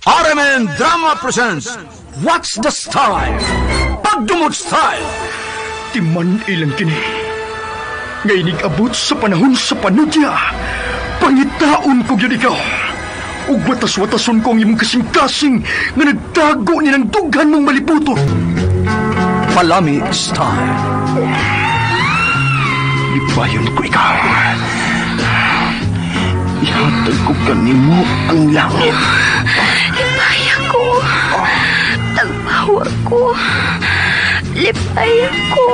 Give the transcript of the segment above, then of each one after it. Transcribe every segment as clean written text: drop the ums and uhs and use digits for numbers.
RMN Drama presents What's the Style? Pagdumot Style! Timan ilang kini. Ngayon abot sa panahon sa panudya. Pangitaon ko yun ikaw. Ug watas-watason ko ang imong kasing-kasing nga nagtago ni ng dughan mong malibuto. Palami Style. Lipayon ko ikaw. Ihatag ko kanimo ang langit. Lipaya ko. Tagpawa ko. Lipaya ko.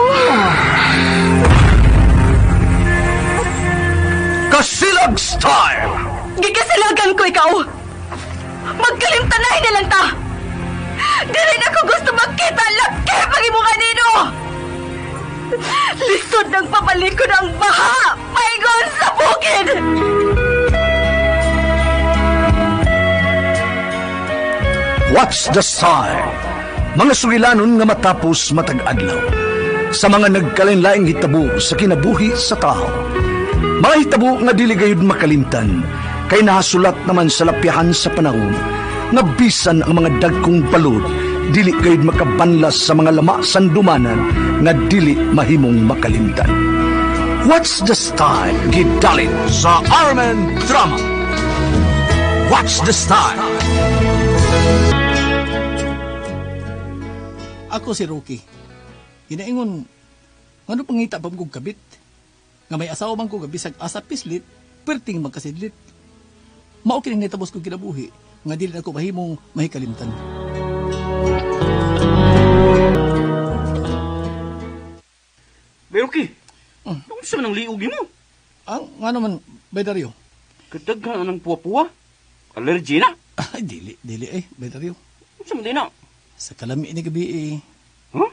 Kasilag Style! Gikasilagan ko ikaw. Magkalimtanay na lang ta. Dili na ko gusto magkita laki pag imo kanino. Lisod ng papalikod ang baha. Paigon sa bukid. What's the Style? Mga sugilanon nga matapos matag-adlaw. Sa mga nagkalain-laing hitabo sa kinabuhi sa tao. Mga hitabo nga dili gayud makalimtan, kay nahasulat naman sa lapyahan sa panahon, nga bisan ang mga dagkong balod, dili gayud makabanlas sa mga lama sandumanan, nga dili mahimong makalimtan. What's the Style? Gidalin sa RMN Drama. What's the Style? Ako si Rocky. Inaingon, ano pangita pa kong kabit? Nga may asawa man ko bisag asa pislit, perting magkasidlit. Maukin ang natabos kong kinabuhi, nga dili ako mahimong mahikalimtan. Rocky, ano sa manang liugi mo? Ang nga naman, Bedaryo? Kadaghan ng puwa-puwa? Allergy na? Ay, dili Bedaryo. Ano sa man na? Sa kalami ini gabi Huh?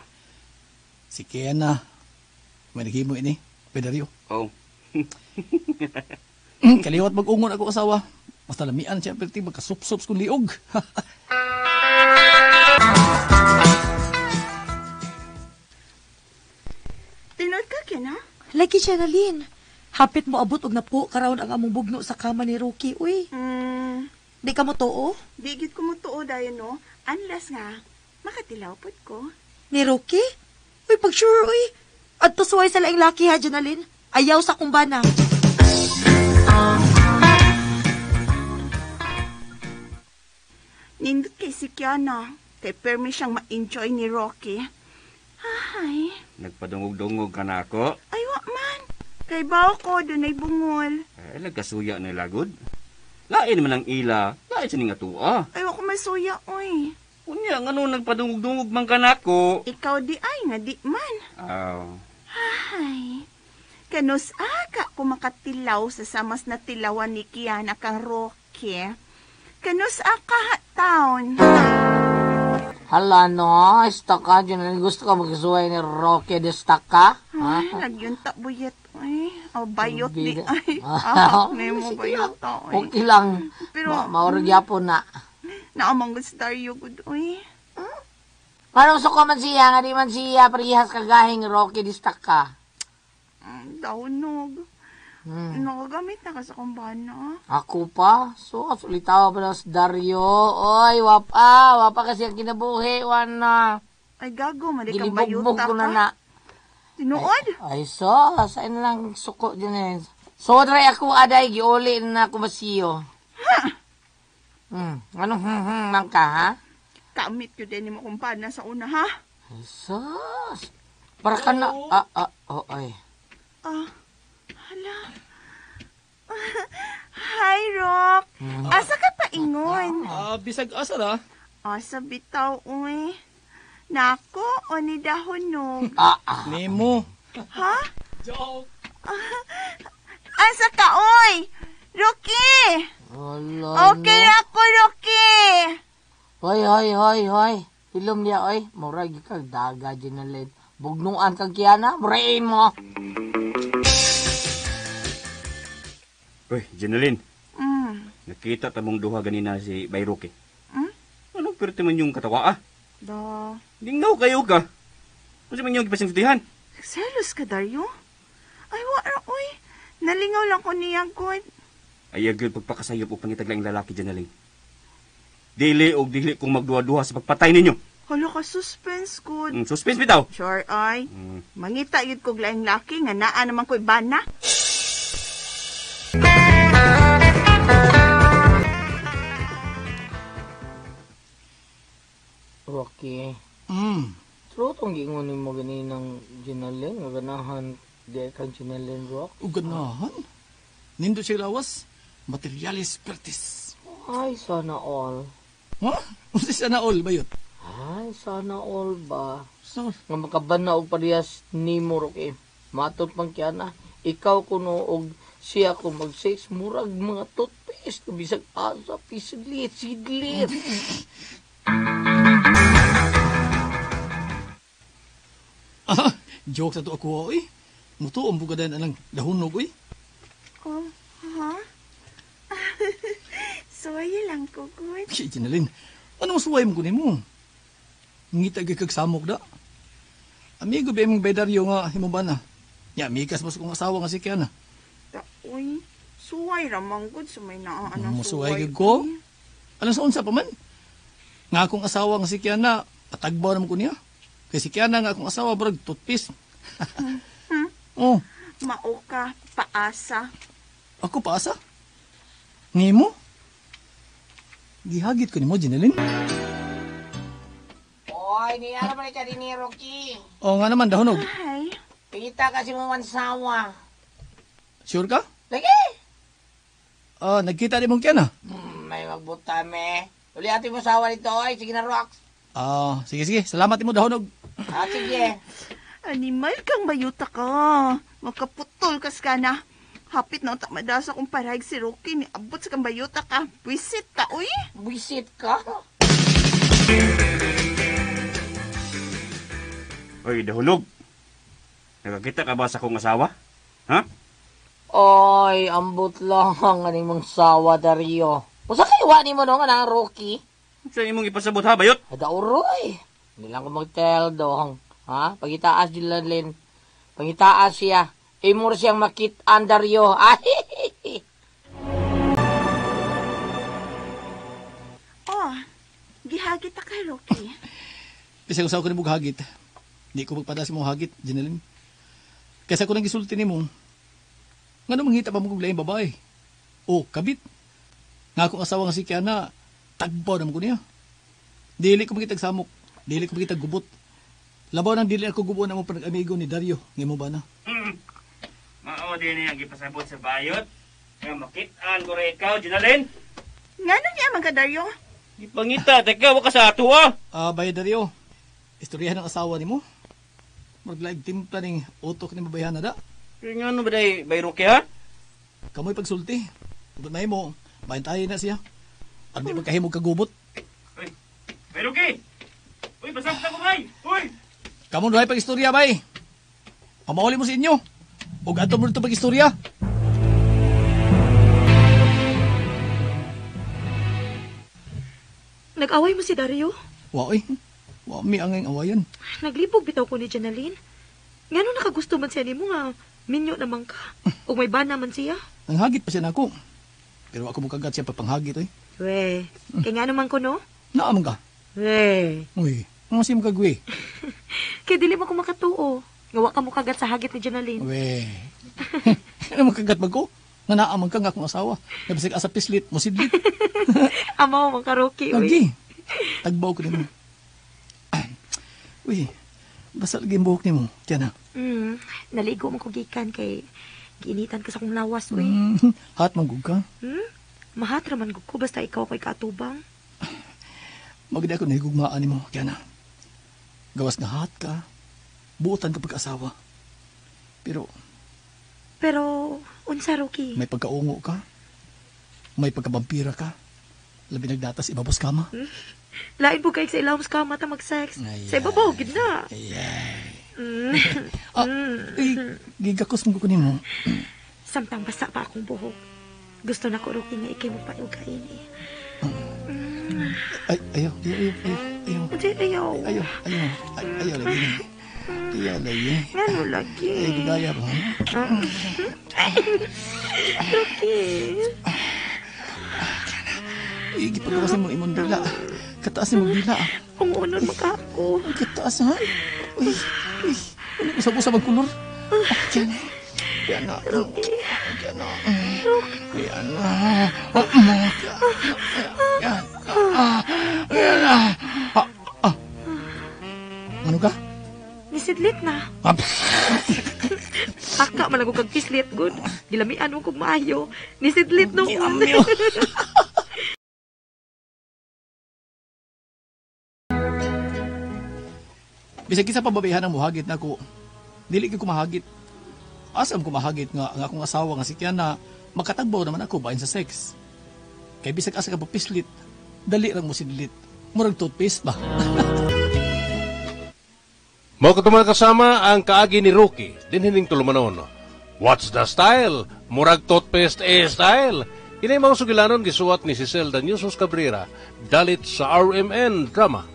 Si Kiana, may naghimo ini, Bedaryo. Oh. Kaliwat mag-ungon ako asawa. Mas talamian siya, perting magkasup-sups kong liog. Tinod ka, Kina? Lagi siya nalin. Hapit mo abot og napo karon ang among bugno sa kama ni Rocky, uy. Di ka mo tuo? Di gid ko mo tuo dayon no. Unless nga, makatilaw pod ko. Ni Rocky? Uy, pag sure, uy. At tusuway sa laing laki ha, Janalyn. Ayaw sa kumbana. Nindot kay si Kiana. Kay permi siyang ma-enjoy ni Rocky. Ay, Nagpadungog-dungog ka na ako? ay wa man. Kay bao ko, dunay bungol. Nagkasuya na lagod. Lain man ang ila, lain sa ning atua. Ay wa ko masuya, oy. Unya, nga nung nagpadungog-dungog man ka na ako. Ikaw di ay, nga di man. Ay, kanus ka kung makatilaw sa samas na tilawan ni Kiana kang Rocky. Kanus ka taon. Hala no, istaka dyan. Gusto ka magsuway ni Rocky de Staka? Ay, nagyunta buyet. Ay, bayot di. Bida. Ay, may mo bayot to. Okay lang. Pero, Maurag yapo na. naamang gustaryo gud, oy. Parang gusto ko man siya, nga di man siya parihas kagahing Rocky de Staka. Daunog. Nakagamit na ka sa kumbana. Ako pa? So, sulitawa pa na sa Dario. Oy, wapa kasi ang kinabuhi, wana. Ay, gago, mali kang Gilibugbog bayuta ko na ka. na. Tinuod? Ay, so, saan lang suko dyan eh. So, dray ako aday, giuli na ako masiyo. Anong lang ka, ha? Kamit ko din mo kumpana sa una, ha? Ay, sus. Para ka na, ay. Hala. Hi, Rock. Asa ka pa ingon? Bisag asa na? Asa bitaw, uy. Nako, o ni dahonog. Nemo. Ha? Joke. Asa ka, uy? Rocky! Wala, Okay no? ako, Rocky! Hoy. Ilom niya, oy. Murag kag daga dyan na led. Bugnuan kag Kiana, murain mo. Uy, Janalyn, Mm. nakita tamong duha ganina si Bayroke. Anong pwerte man yung katawa, Da. Dingaw kayo ka. Kasi man yung ipasingtihan. Selos ka, Dario? Ay, wala, uy. Nalingaw lang ko niya, God. Ay, agad pagpakasayop o pangitaglaing lalaki dyan naling. Dili o dili kung magduha-duha sa pagpatay ninyo. Hala ka suspense good. Suspense bitaw. Sure, ay. Mangita yun kog laing laki nga naa naman ko'y bana. Rocky, Hmm. true tong gingon mo ganinang Ginalin, nga ganahan di kang Ginalin, Rock. Uganahan. Nindo siya lawas. Materialis pertis. Ay, sana all. Ha? Usi siya na all bayot. Ay, sana all ba? So, Nga makabana og parehas ni mo, Rocky. Matot pang kiyana, ikaw kuno og siya ko mag-sex, murag mga toothpaste, bisag asa, pisidlit, sidlit. ah, joke sa to ako, oy. Muto ang bugadan anang dahunog, oy. Oh, ha? Suway lang ko, good. Si Ginalin, anong suway mo kunin mo? Ngita kag samok da. Amigo ba mong bedaryo nga himuban na? Ya, mikas mas kong asawa nga si Kiana. Uy, suway ramang good sa may naaan ang Musuway suway. gid ko. Alam sa unsa pa man? Nga akong asawa nga si Kiana, patagbaw naman ko niya. Kay si Kiana nga akong asawa, brag, toothpaste. Oh, Mao ka, paasa. ako pa asa? Ngimo? Gihagit ko ni mo, Ginalin. Oy, niya naman ka din ni Rocky. O nga naman, dahunog. Ay, Pita kasi mo mansawa. Sure ka? Lagi! Nagkita di mong Kiana? May magbutame. Uli atin mo sawa nito, oy. Sige na, Rox. Sige. Salamat mo, dahunog. Sige. animal kang bayuta ka. Makaputol kas ka na. Hapit na utak madasa kong parahig si Rocky ni abot sa kang bayuta ka. Visit ka, uy. Buisit ka? Oy, dahunog. Nakakita ka ba sa kong asawa? Ha? Oy, ambot lang ang aning mong sawa, Dario. Usa kayo ni mo no nga na Rocky? Sa imong ipasabot ha, bayot? Ada uroy. Hindi lang ko mag-tell dong. Ha? Pagitaas Ginalin. Pagitaas siya. Imor siyang makit-an, Dario. Oh, gihagit ta kay Rocky. Kasi kung saan ko ni mong hagit, di ko magpada si mong hagit, Ginalin. Kaysa ko nang gisulti ni mo, nga naman hita pa mo kong laing babae. O, kabit. Nga akong asawa nga si Kiana, tagbaw naman ko niya. Dili ko magitag samok, dili ko magitag gubot. Labaw nang dili ako gubo na mo panag-amigo ni Dario, nga mo ba na? Mao din ang ipasabot sa bayot. Nga makit-an ko rin ikaw, Ginalin. Nga nun niya, mga Dario. Ipangita, teka, waka sa ato ha. Bay Dario, istoryahan ng asawa ni mo. Maglaig timpla ning utok ni babayhan na da. Kaya nga ano ba day, Bayroke ha? Kamoy pagsulti. Kung na mo, bahintayin na siya. At may magkahimog kagubot. Uy, Bayroke! Uy, basabot ako, bay! Uy! Kamu dohay pag-istorya, bay. Pamahuli mo sa inyo. Huwag ato mo dito pag-istorya. Nag-away mo si Dario? Wa, oy. Wa, may angay awayan. Naglibog bitaw ko ni Janalyn. Ngano nakagusto man siya ni mo nga minyo naman ka. O may bana man siya. Nanghagit pa siya na ako. Pero ako mo kagat siya papanghagit, oy. We, kaya nga naman ko no? Naamang ka. We, Uy, ang siya magagwi. kaya dili mo ko makatuo. Ngawa ka mo kagat sa hagit ni Janalyn. We. Ano makagat mag ko? Nga naamang ka nga akong asawa. Nabasig asa pislit, musidlit. Amaw mong karaoke, we. Lagi. Tagbaw ko din mo. Uy, basta lagi ang buhok ni mo. Tiyan na. Naligo mo ko gikan kay giinitan ka sa kong lawas, we. Hat manggug ka. Mahat raman gud ko basta ikaw ko'y katubang. Magdi ako nahigugmaan ni mo. Tiyan na. Gawas nga hat ka. Buotan ka pag-asawa. Pero Unsa, Rocky? may pagkaungo ka. May pagkabampira ka. Labi nagdatas, ibabos ka ma. Lain po kayo sa ilawom sa kama ta mag-sex. Ay, Sa ibabaw, gid na. Gigakos mo ko ni mo. Samtang basa pa akong buhok. Gusto na ko, Rocky, nga ikay mo palugain eh. Ayaw. Unsay ayaw? Ayaw lagi. Ayaw lagi. Ano lagi? Ay, gigaya ba? Rocky. Igipagawas mo imong dila. Kataas mo dila. Ang unon maka ako. Ay, kataas ha. Uy. Ano ko sa magkulor? Yan. Yan na. Yan na. Yan na. Yan. Yan na. Ano ka? Nisidlit na. Aka malago kag kislit good. Gilamian mo kog maayo. Nisidlit no. Bisag kisa pababayhan ang muhagit na ko. Dili ko mahagit. Asam ko mahagit nga ang akong asawa nga si Kiana makatagbaw naman ako bahin sa sex. Kay bisag asa ka papislit, dali lang mo sidlit. Murag toothpaste ba? Mao katuman kasama ang kaagi ni Rookie dinhining tulumanon. What's the style? Murag toothpaste style. Inay mga sugilanon gisuwat ni Cecil Danyosos Cabrera dalit sa RMN drama.